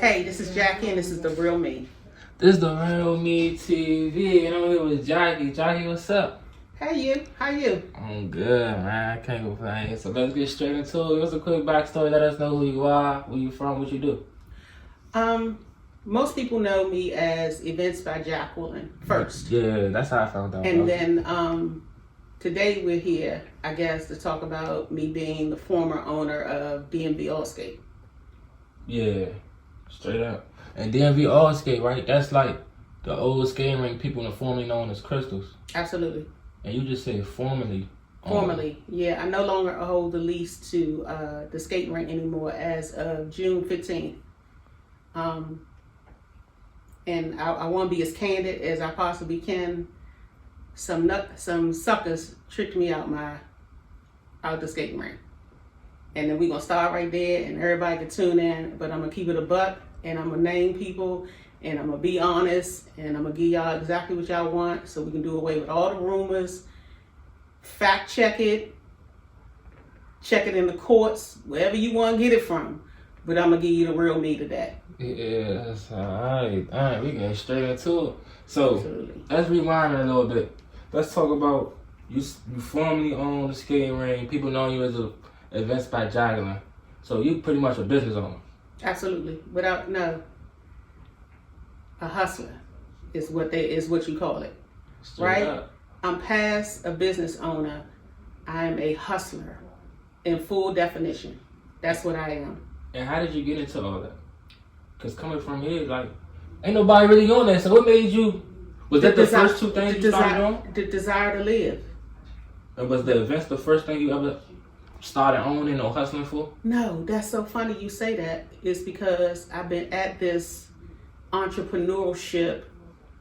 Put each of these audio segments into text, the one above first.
Hey, this is Jackie, and this is The Real Me. This is The Real Me TV, and I'm here with Jackie. Jackie, what's up? Hey, you. How you? I'm good, man. I can't complain. So let's get straight into it. Give us a quick backstory. Let us know who you are, where you from, what you do. Most people know me as Events by Jacqueline first. Yeah, that's how I found out. And then today we're here, I guess, to talk about me being the former owner of DMV Allscape. Yeah, straight up. And DMV Allscape, right? That's like the old skating rink people formerly known as Crystals. Absolutely. And you just said formerly. Formerly, yeah. I no longer hold the lease to the skate rink anymore as of June 15th. And I want to be as candid as I possibly can. Some suckers tricked me out the skating rink. And then we're going to start right there and everybody can tune in. But I'm going to keep it a buck and I'm going to name people and I'm going to be honest and I'm going to give y'all exactly what y'all want so we can do away with all the rumors. Fact check it in the courts, wherever you want to get it from. But I'm going to give you the real me today. Yeah, that's alright. Alright, we getting straight into it. So, Absolutely. Let's rewind a little bit. Let's talk about you formerly owned the skating rink. People know you as a Events by Jacqueline. So you pretty much a business owner. Absolutely. A hustler is what you call it. Straight right? up. I'm past a business owner. I'm a hustler in full definition. That's what I am. And how did you get into all that? Because coming from here, like, ain't nobody really on that. So what made you, was that the first two things you started on? The desire to live. And was the events the first thing you ever started owning or hustling for? No, that's so funny you say that. It's because I've been at this entrepreneurship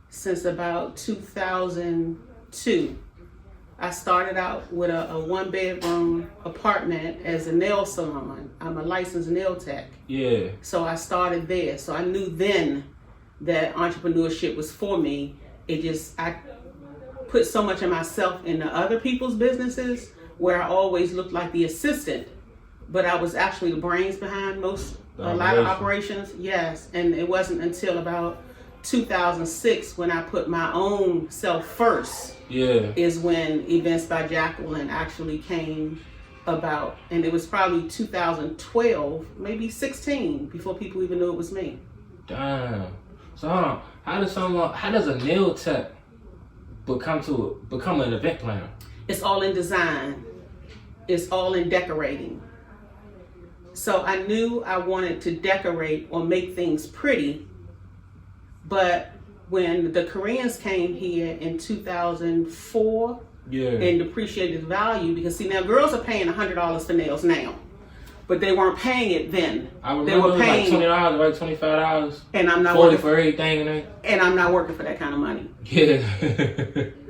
since about 2002. I started out with a one-bedroom apartment as a nail salon. I'm a licensed nail tech. Yeah. So I started there. So I knew then that entrepreneurship was for me. I put so much of myself into other people's businesses where I always looked like the assistant, but I was actually the brains behind a lot of operations. Yes, and it wasn't until about 2006 when I put my own self first. Yeah. Is when Events by Jacqueline actually came about, and it was probably 2012, maybe 16, before people even knew it was me. Damn. So hold on. How does a nail tech become an event planner? It's all in design. It's all in decorating. So I knew I wanted to decorate or make things pretty, but when the Koreans came here in 2004 and depreciated the value, because see now girls are paying $100 for nails now, but they weren't paying it then. I remember they were paying like $20, like $25, and I'm not 40 for everything, and I'm not working for that kind of money. Yeah.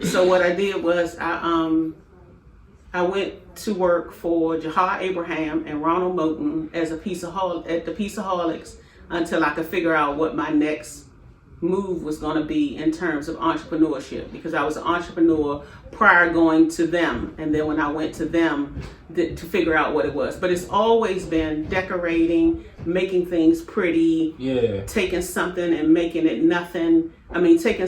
So what I did was I went to work for Jahar Abraham and Ronald Moten as at the Pizzaholics until I could figure out what my next move was going to be in terms of entrepreneurship, because I was an entrepreneur prior going to them, and then when I went to them to figure out what it was. But it's always been decorating, making things pretty, taking something and making it nothing. I mean, taking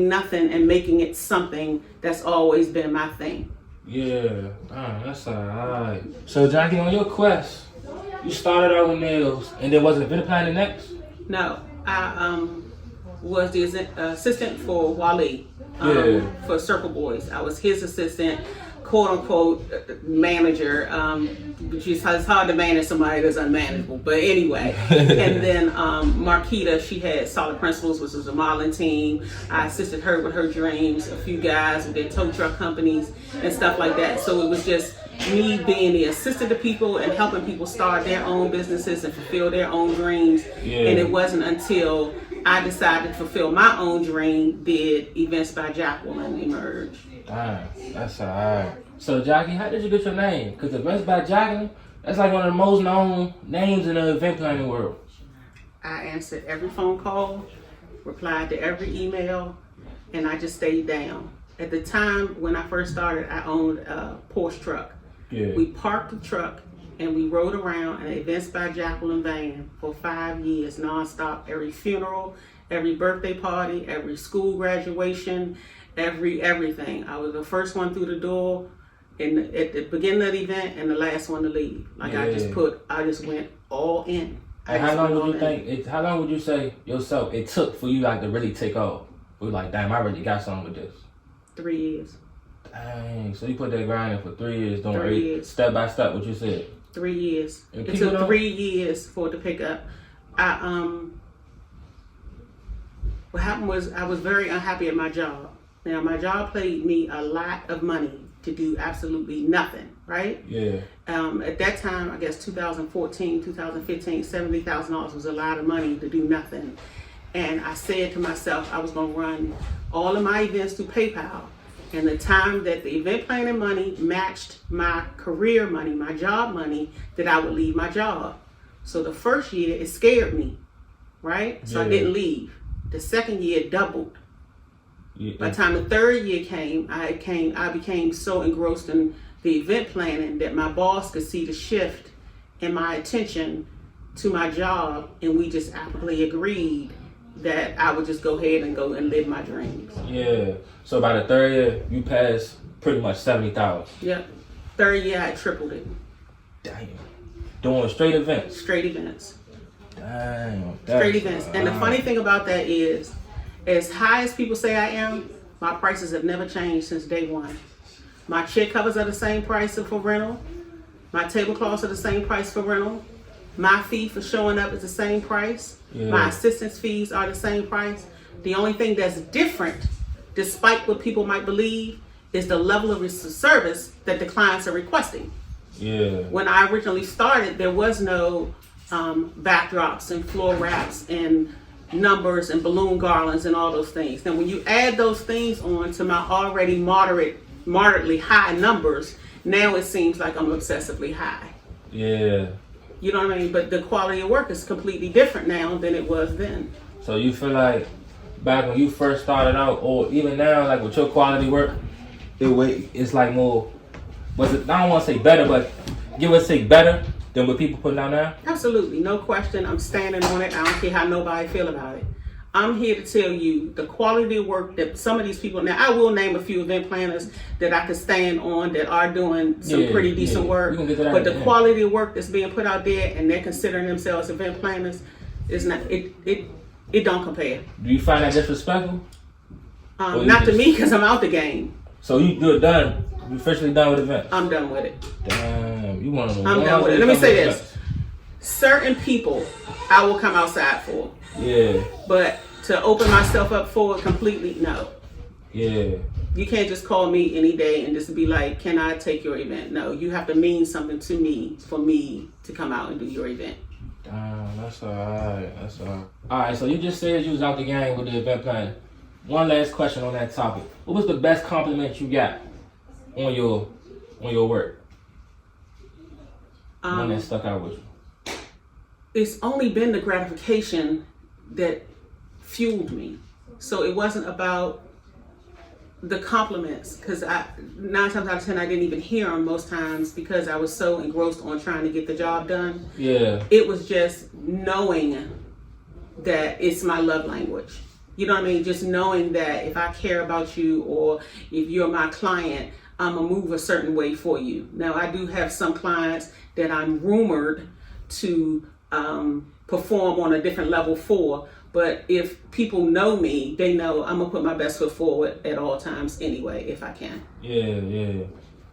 nothing and making it something. That's always been my thing. Yeah, that's alright. So Jackie, on your quest, you started out with nails, and there was an event planning next? No, I was the assistant for Wale for Circle Boys. I was his assistant, quote unquote manager. It's hard to manage somebody that's unmanageable, but anyway. And then Marquita, she had Solid Principles, which was a modeling team. I assisted her with her dreams. A few guys with their tow truck companies and stuff like that. So it was just me being the assistant to people and helping people start their own businesses and fulfill their own dreams. And it wasn't until I decided to fulfill my own dream did Events by Jacqueline emerge. Damn, that's alright. So Jackie, how did you get your name? Because Events by Jacqueline, that's like one of the most known names in the event planning world. I answered every phone call, replied to every email, and I just stayed down. At the time when I first started, I owned a Porsche truck. Yeah. We parked the truck and we rode around an Events by Jacqueline van for 5 years, nonstop. Every funeral, every birthday party, every school graduation, everything. I was the first one through the door at the beginning of the event and the last one to leave. Like I just went all in. And how long would you think? How long would you say yourself it took for you like to really take off? We like, damn, I really got something with this. 3 years. Dang, so you put that grind in for 3 years, doing 3 years. Step by step, what you said. 3 years. And It took 3 years for it to pick up. What happened was I was very unhappy at my job. Now my job paid me a lot of money to do absolutely nothing, right? Yeah. At that time, I guess 2014, 2015, $70,000 was a lot of money to do nothing. And I said to myself, I was gonna run all of my events through PayPal. And the time that the event planning money matched my career money, my job money, that I would leave my job. So the first year, it scared me, right? So I didn't leave. The second year, it doubled. Yeah. By the time the third year came, I became so engrossed in the event planning that my boss could see the shift in my attention to my job, and we just aptly agreed that I would just go ahead and go and live my dreams. Yeah. So by the third year, you passed pretty much 70,000. Yep. Third year, I tripled it. Damn. Doing straight events. Straight events. Damn. Straight events. And the funny thing about that is, as high as people say I am, my prices have never changed since day one. My chair covers are the same price for rental. My tablecloths are the same price for rental. My fee for showing up is the same price. Yeah. My assistance fees are the same price. The only thing that's different, despite what people might believe, is the level of service that the clients are requesting. Yeah. When I originally started, there was no backdrops and floor wraps and numbers and balloon garlands and all those things. Now, when you add those things on to my already moderately high numbers, now it seems like I'm obsessively high. Yeah. You know what I mean? But the quality of work is completely different now than it was then. So you feel like back when you first started out, or even now, like with your quality work, it's like more, was it, I don't want to say better, but you would say better than what people putting out now? Absolutely, no question. I'm standing on it. I don't care how nobody feel about it. I'm here to tell you the quality of work that some of these people, now I will name a few event planners that I could stand on that are doing some pretty decent work, but the quality of work that's being put out there and they're considering themselves event planners is not, it don't compare. Do you find that disrespectful? Not to me, because I'm out the game. So you're done? You officially done with events? I'm done with it. Damn, you one of them. I'm done with it. Let me say this. Certain people I will come outside for. Yeah. But to open myself up for it completely, no. Yeah. You can't just call me any day and just be like, can I take your event? No, you have to mean something to me for me to come out and do your event. Damn, that's alright. That's alright. Alright, so you just said you was out the game with the event planning. One last question on that topic. What was the best compliment you got on your work? One that stuck out with you. It's only been the gratification that fueled me. So it wasn't about the compliments, because 9 times out of 10 I didn't even hear them most times because I was so engrossed on trying to get the job done. Yeah. It was just knowing that it's my love language. You know what I mean? Just knowing that if I care about you or if you're my client, I'm gonna move a certain way for you. Now I do have some clients that I'm rumored to perform on a different level for, but if people know me, they know I'm gonna put my best foot forward at all times anyway, if I can. Yeah.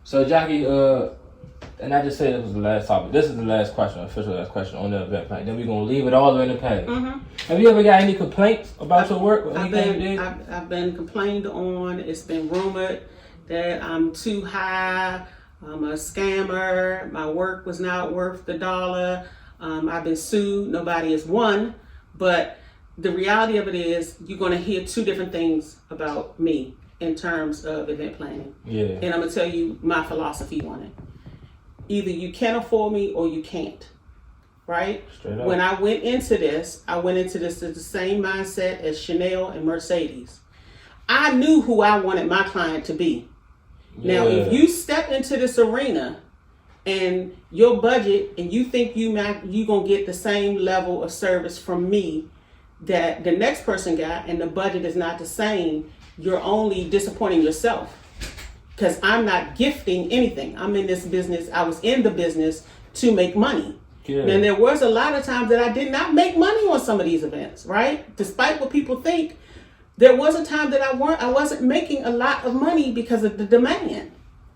So Jackie, and I just said it was the last topic. This is the last question, official last question on the event plan. Then we're gonna leave it all in the page. Mm-hmm. Have you ever got any complaints about your work? I've been complained on. It's been rumored that I'm too high. I'm a scammer. My work was not worth the dollar. I've been sued. Nobody has won. But the reality of it is you're going to hear two different things about me in terms of event planning. Yeah. And I'm going to tell you my philosophy on it. Either you can afford me or you can't. Right? Straight up. When I went into this with the same mindset as Chanel and Mercedes. I knew who I wanted my client to be. Now, if you step into this arena and your budget, and you think you gonna get the same level of service from me that the next person got, and the budget is not the same, you're only disappointing yourself. Because I'm not gifting anything. I'm in this business. I was in the business to make money. Yeah. And there was a lot of times that I did not make money on some of these events, right? Despite what people think, there was a time that I wasn't making a lot of money because of the demand.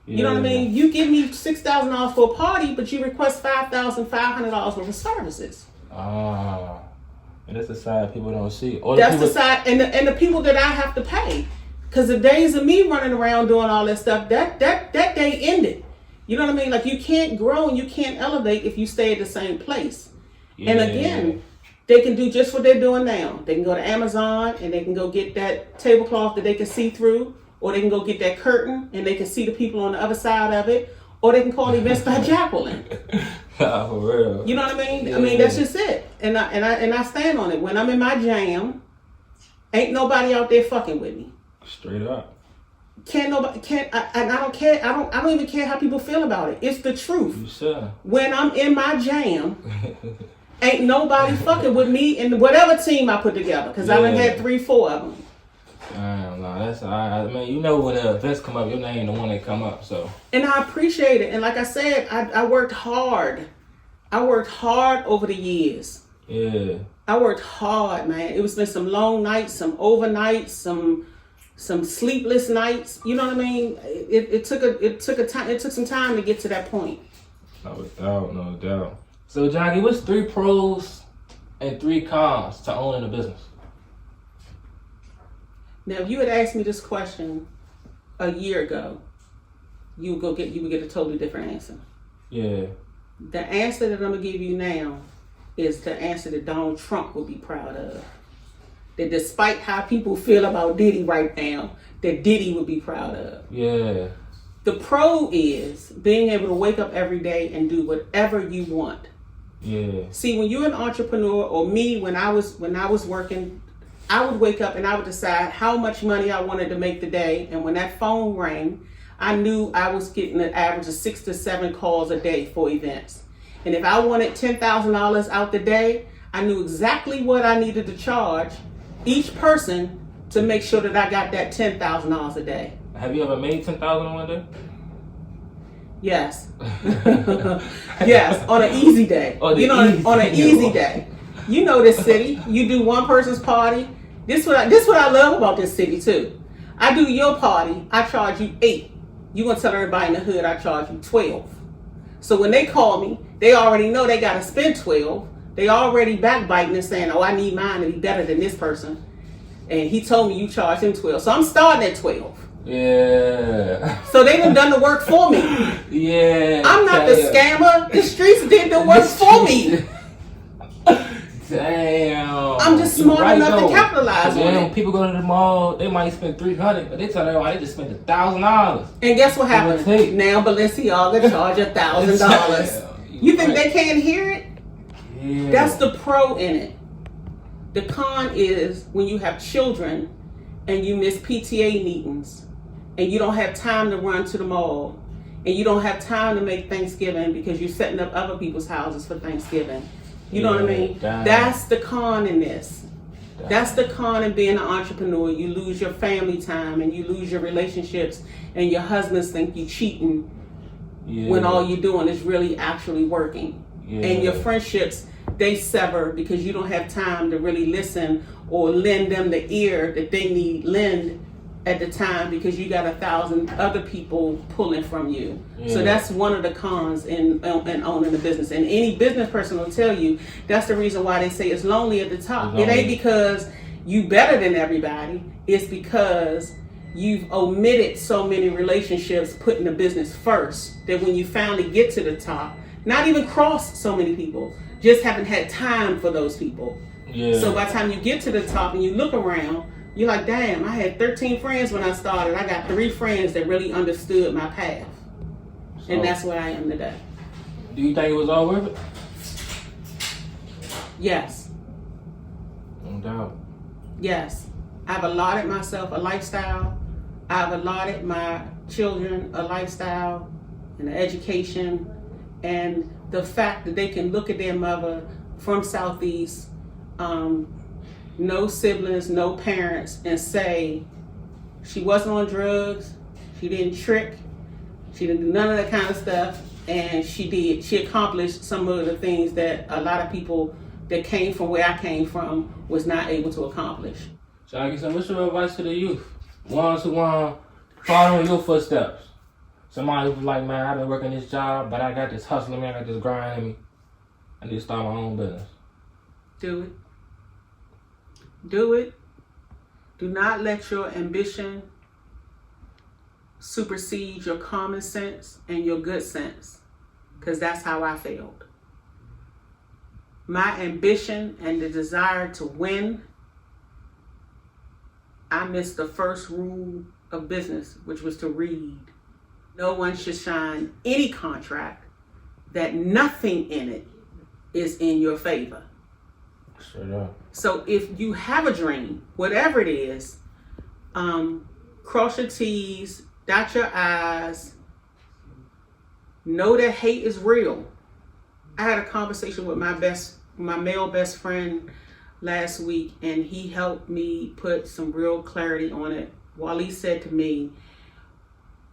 Yeah. You know what I mean? You give me $6,000 for a party, but you request $5,500 worth of services. And that's the side people don't see. That's the side, and the people that I have to pay. Because the days of me running around doing all that stuff, that day ended. You know what I mean? Like, you can't grow and you can't elevate if you stay at the same place. Yeah. And again, they can do just what they're doing now. They can go to Amazon and they can go get that tablecloth that they can see through, or they can go get that curtain and they can see the people on the other side of it, or they can call events by Jacqueline. For real. You know what I mean? Yeah. I mean, that's just it. And I stand on it. When I'm in my jam, ain't nobody out there fucking with me. Straight up. I don't care. I don't even care how people feel about it. It's the truth. You sure? When I'm in my jam, ain't nobody fucking with me in whatever team I put together. Because I done had 3-4 of them. No, that's I mean, you know when the events come up, your name the one that come up. So. And I appreciate it. And like I said, I worked hard. I worked hard over the years. Yeah. I worked hard, man. It was been some long nights, some overnights, some sleepless nights. You know what I mean? It took some time to get to that point. No doubt. So Jackie, what's 3 pros and 3 cons to owning a business? Now, if you had asked me this question a year ago, you would get a totally different answer. Yeah. The answer that I'm gonna give you now is the answer that Donald Trump would be proud of. That despite how people feel about Diddy right now, that Diddy would be proud of. Yeah. The pro is being able to wake up every day and do whatever you want. Yeah. See, when you're an entrepreneur, or me, when I was working, I would wake up and I would decide how much money I wanted to make the day. And when that phone rang, I knew I was getting an average of 6 to 7 calls a day for events. And if I wanted $10,000 out the day, I knew exactly what I needed to charge each person to make sure that I got that $10,000 a day. Have you ever made $10,000 in one day? Yes. Yes, on an easy day. On an easy day. You know this city. You do one person's party. This what I love about this city too. I do your party, I charge you 8. You gonna tell everybody in the hood I charge you 12. So when they call me, they already know they gotta spend 12. They already backbiting and saying, oh, I need mine to be better than this person. And he told me you charge him 12. So I'm starting at 12. Yeah. So they done the work for me. Yeah. I'm not the scammer. The streets did the work for me. Damn. I'm just smart enough to capitalize on it. When people go to the mall, they might spend $300, but they tell everybody they just spent $1,000. And guess what happened? Now Balenciaga charge $1,000. You think they can't hear it? Yeah. That's the pro in it. The con is when you have children and you miss PTA meetings and you don't have time to run to the mall and you don't have time to make Thanksgiving because you're setting up other people's houses for Thanksgiving. You know what I mean? That's the con in this. That's the con in being an entrepreneur. You lose your family time and you lose your relationships, and your husbands think you cheating when all you're doing is really actually working. And your friendships, they sever because you don't have time to really listen or lend them the ear that they need lend at the time because you got 1,000 other people pulling from you. So that's one of the cons in owning a business. And any business person will tell you that's the reason why they say it's lonely at the top. It ain't because you better than everybody. It's because you've omitted so many relationships, putting the business first, that when you finally get to the top, not even cross so many people, just haven't had time for those people. So by the time you get to the top and you look around, you're like, damn, I had 13 friends when I started. I got 3 friends that really understood my path. So, and that's where I am today. Do you think it was all worth it? Yes. No doubt. Yes. I've allotted myself a lifestyle. I've allotted my children a lifestyle and an education. And the fact that they can look at their mother from Southeast, no siblings, no parents, and say she wasn't on drugs, she didn't trick, she didn't do none of that kind of stuff, and she accomplished some of the things that a lot of people that came from where I came from was not able to accomplish. Jacqueline, what's your advice to the youth? Ones who want to follow in your footsteps. Somebody who's like, man, I've been working this job, but I got this hustle in me, I got this grind in me. I need to start my own business. Do it. Do it. Do not let your ambition supersede your common sense and your good sense, because that's how I failed. My ambition and the desire to win, I missed the first rule of business, which was to read. No one should sign any contract that nothing in it is in your favor. Straight up. So if you have a dream, whatever it is, cross your T's, dot your I's, know that hate is real. I had a conversation with my male best friend last week, and he helped me put some real clarity on it. Wally said to me,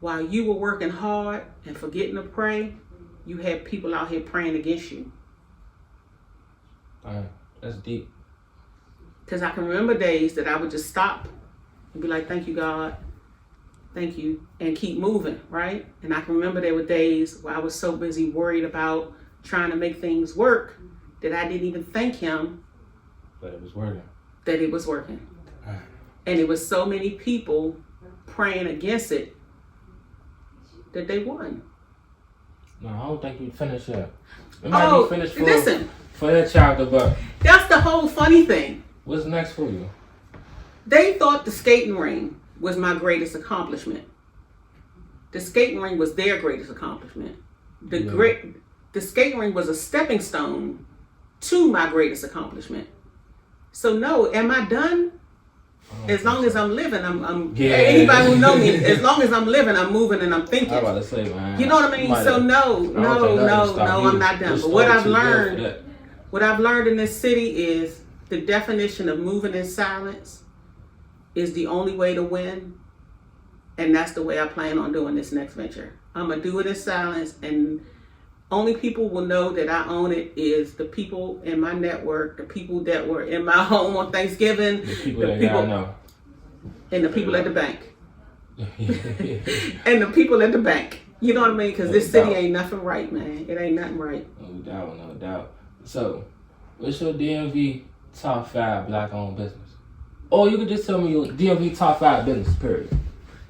while you were working hard and forgetting to pray, you had people out here praying against you. That's deep. Because I can remember days that I would just stop and be like, thank you, God. Thank you. And keep moving, right? And I can remember there were days where I was so busy worried about trying to make things work that I didn't even thank him. But it was working. That it was working. And it was so many people praying against it that they won. No, I don't think we finished yet. It might be finished for that chapter, but that's the whole funny thing. What's next for you? They thought the skating ring was my greatest accomplishment. The skating ring was their greatest accomplishment. The skating ring was a stepping stone to my greatest accomplishment. So no, am I done? As long as I'm living, I'm anybody who know me, as long as I'm living, I'm moving and I'm thinking. I'm about to say, man. You know what I mean? So no, I'm not done. But what I've learned in this city is the definition of moving in silence is the only way to win. And that's the way I plan on doing this next venture. I'm going to do it in silence, and only people will know that I own it is the people in my network, the people that were in my home on Thanksgiving, the people I know, and the people at the bank. And the people at the bank. You know what I mean? Because this city ain't nothing right, man. It ain't nothing right. No doubt. So, what's your DMV top 5 black-owned business? Or you could just tell me your DMV top 5 business, period.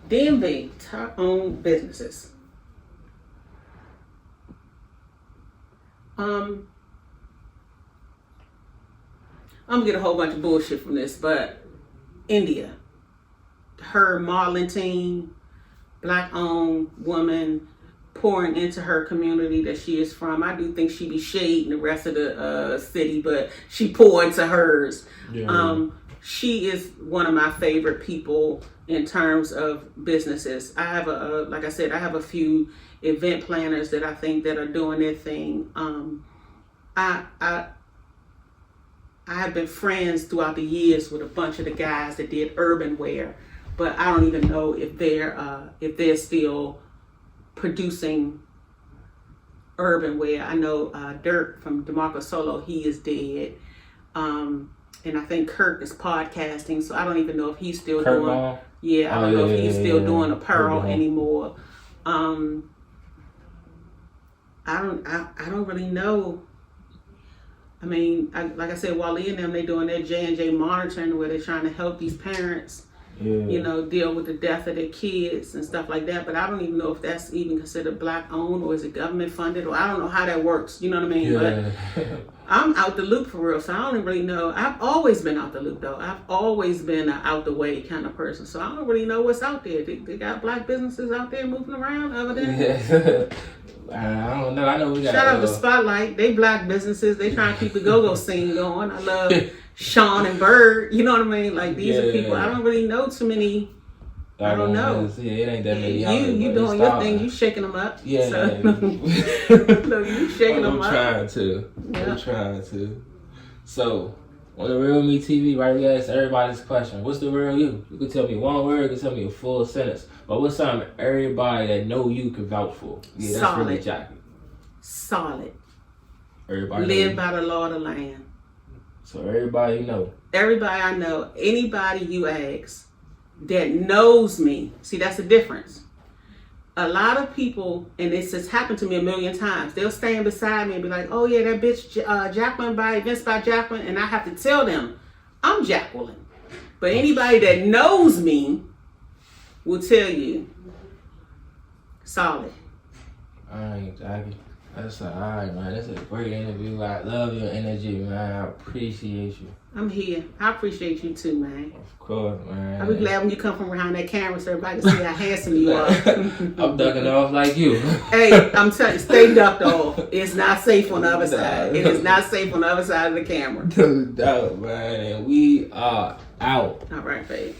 DMV top-owned businesses. I'm gonna get a whole bunch of bullshit from this, but India, her modeling team, black-owned woman, pouring into her community that she is from. I do think she be shading the rest of the city, but she poured into hers. Yeah. She is one of my favorite people in terms of businesses. I have like I said, I have a few event planners that I think that are doing their thing. I have been friends throughout the years with a bunch of the guys that did urban wear, but I don't even know if they're still producing urban wear. I know Dirk from DeMarco Solo, he is dead. And I think Kirk is podcasting, so I don't even know if he's still doing. Ball. Yeah, I don't know if he's still doing apparel anymore. I don't really know. I mean, like I said, Wally and them, they doing their J&J monitoring where they're trying to help these parents, deal with the death of their kids and stuff like that. But I don't even know if that's even considered black owned, or is it government funded, or I don't know how that works. You know what I mean? Yeah. But I'm out the loop for real, so I don't really know. I've always been out the loop though. I've always been an out the way kind of person, so I don't really know what's out there. They got black businesses out there moving around other than. Yeah. I don't know. I know we got. Shout out to Spotlight. They black businesses. They trying to keep the go-go scene going. I love Sean and Bird. You know what I mean? Like these are people. I don't really know too many I don't know. Yeah, it ain't that many out there. You doing your thing. You shaking them up. Yeah, so. yeah. Look, you shaking them up. I'm trying to. Yeah. I'm trying to. So, on the Real Me TV, right, we ask everybody this question. What's the real you? You can tell me one word, you can tell me a full sentence. But what's something everybody that know you can vouch for? Yeah, that's Solid. really Jackie. Solid. Everybody live by the law of the land. So everybody know. Everybody I know, anybody you ask that knows me, see, that's the difference. A lot of people, and this has happened to me a million times, they'll stand beside me and be like, oh yeah, that bitch Jacqueline by Events by Jacqueline, and I have to tell them, I'm Jacqueline. But anybody that knows me will tell you, solid. All right, Jackie. That's all right, man. That's a great interview. I love your energy, man. I appreciate you. I'm here. I appreciate you too, man. Of course, man. I'll be glad when you come from behind that camera so everybody can see how handsome you are. I'm ducking off like you. Hey, I'm telling you, stay ducked off. It's not safe on the other side. It is not safe on the other side of the camera. No doubt, man. And we are out. All right, babe.